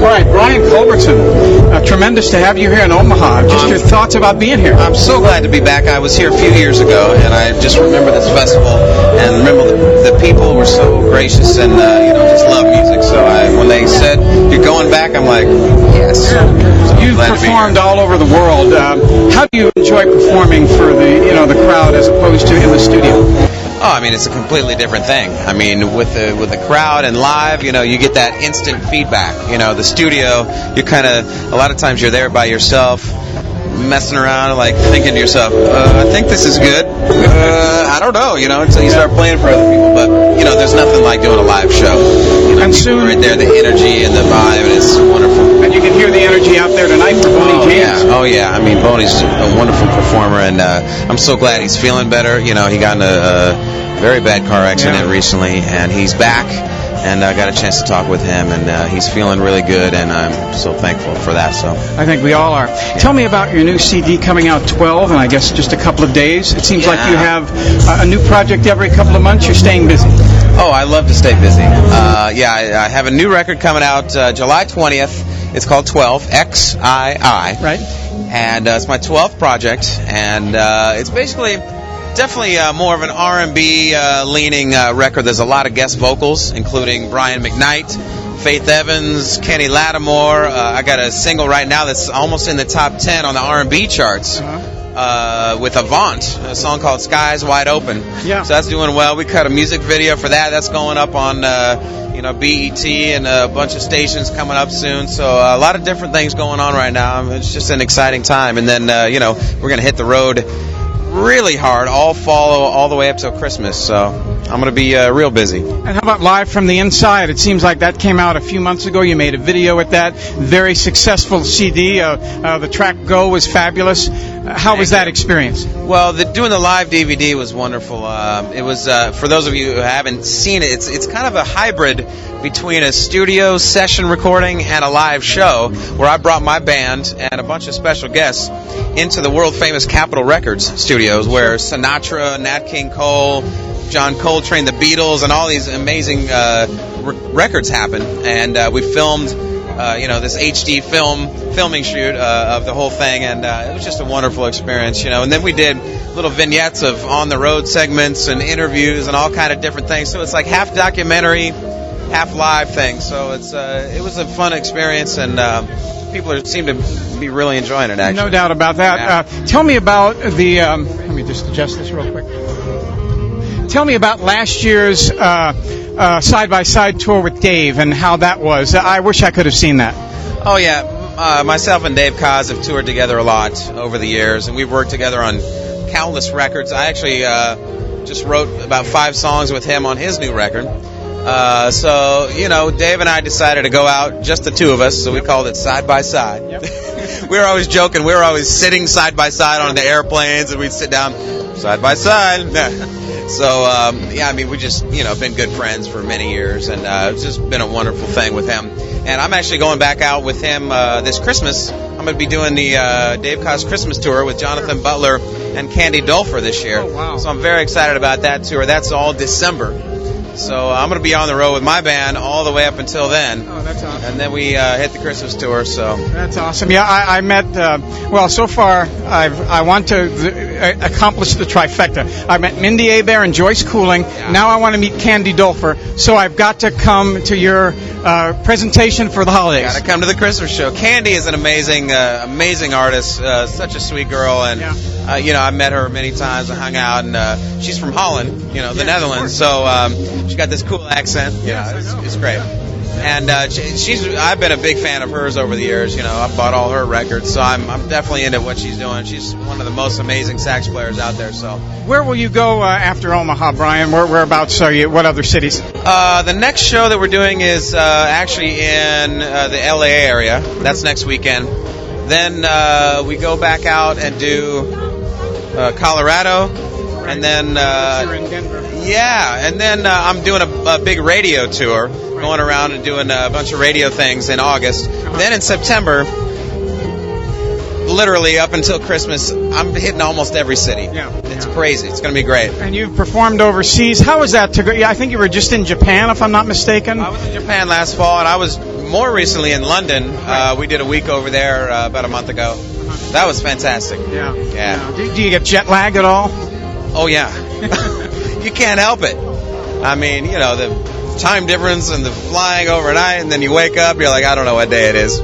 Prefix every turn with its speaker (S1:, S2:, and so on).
S1: All right, Brian Culbertson, tremendous to have you here in Omaha. Just your thoughts about being here.
S2: I'm so glad to be back. I was here a few years ago, and I just remember this festival, and remember the people were so gracious and just love music. So when they said you're going back, I'm like, yes. So
S1: you've performed all over the world. How do you enjoy performing for the crowd as opposed to in the studio?
S2: Oh, I mean, it's a completely different thing. I mean, with the crowd and live, you get that instant feedback. The studio, you're kind of, a lot of times you're there by yourself, messing around, like thinking to yourself, I think this is good. I don't know, until you start playing for other people. But, there's nothing like doing a live show.
S1: And soon,
S2: right there, the energy and the vibe, and it's wonderful.
S1: And you can hear the energy out there tonight for Boney James.
S2: Yeah. Oh, yeah. I mean, Boney's a wonderful performer, and I'm so glad he's feeling better. He got in a very bad car accident recently, and he's back. And I got a chance to talk with him, and he's feeling really good, and I'm so thankful for that. So I
S1: think we all are. Yeah. Tell me about your new CD coming out 12, and I guess just a couple of days. It seems like you have a new project every couple of months. You're staying busy.
S2: Oh, I love to stay busy. I have a new record coming out July 20th. It's called 12, XII.
S1: Right.
S2: And it's my 12th project, and it's basically definitely more of an R&B leaning record. There's a lot of guest vocals, including Brian McKnight, Faith Evans, Kenny Lattimore. I got a single right now that's almost in the top 10 on the R&B charts with Avant, a song called Skies Wide Open.
S1: Yeah.
S2: So that's doing well. We cut a music video for that. That's going up on BET and a bunch of stations coming up soon. So a lot of different things going on right now. It's just an exciting time. And then, we're going to hit the road really hard all fall, all the way up till Christmas, so I'm going to be real busy.
S1: And how about Live from the Inside? It seems like that came out a few months ago. You made a video with that. Very successful CD. The track Go was fabulous. How was that experience?
S2: Well, doing the live DVD was wonderful. It was, for those of you who haven't seen it, it's kind of a hybrid between a studio session recording and a live show, where I brought my band and a bunch of special guests into the world-famous Capitol Records studios, where Sinatra, Nat King Cole, John Coltrane, the Beatles, and all these amazing records happen. And we filmed, this HD filming shoot of the whole thing, and it was just a wonderful experience, And then we did little vignettes of on-the-road segments and interviews and all kind of different things. So it's like half documentary, half live thing. So it was a fun experience, and people seem to be really enjoying it, actually.
S1: No doubt about that. Yeah. Tell me about the let me just adjust this real quick. Tell me about last year's side-by-side tour with Dave and how that was. I wish I could have seen that.
S2: Oh, yeah. Myself and Dave KHAS have toured together a lot over the years, and we've worked together on countless records. I actually just wrote about 5 songs with him on his new record. So, Dave and I decided to go out, just the two of us, so we called it Side by Side.
S1: Yep.
S2: We were always joking. We were always sitting side by side on the airplanes, and we'd sit down side by side. So, we just, been good friends for many years, and it's just been a wonderful thing with him. And I'm actually going back out with him this Christmas. I'm going to be doing the Dave KHAS Christmas tour with Jonathan Butler and Candy Dulfer this year.
S1: Oh, wow.
S2: So I'm very excited about that tour. That's all December. So I'm going to be on the road with my band all the way up until then.
S1: Oh, that's awesome.
S2: And then we hit the Christmas tour. So
S1: that's awesome. Yeah, I met. So far I want to accomplish the trifecta. I met Mindy Abair and Joyce Cooling. Yeah. Now I want to meet Candy Dulfer. So I've got to come to your presentation for the holidays.
S2: Got to come to the Christmas show. Candy is an amazing artist. Such a sweet girl, and I met her many times. I hung out, and she's from Holland, the Netherlands. So she's got this cool accent. It's great. And I've been a big fan of hers over the years. I've bought all her records, so I'm definitely into what she's doing. She's one of the most amazing sax players out there. So,
S1: where will you go after Omaha, Brian? Whereabouts are you? What other cities?
S2: The next show that we're doing is actually in the LA area. That's next weekend. Then we go back out and do Colorado, right. And then
S1: you're in Denver.
S2: Yeah, and then I'm doing a big radio tour, going around and doing a bunch of radio things in August. Then in September, literally up until Christmas, I'm hitting almost every city.
S1: Yeah.
S2: It's crazy. It's going to be great.
S1: And you've performed overseas. How was that to go? Yeah, I think you were just in Japan, if I'm not mistaken.
S2: I was in Japan last fall, and I was more recently in London. We did a week over there about a month ago. That was fantastic.
S1: Yeah. Do you get jet lag at all?
S2: Oh, yeah. You can't help it. I mean, the time difference and the flying overnight, and then you wake up, you're like, I don't know what day it is.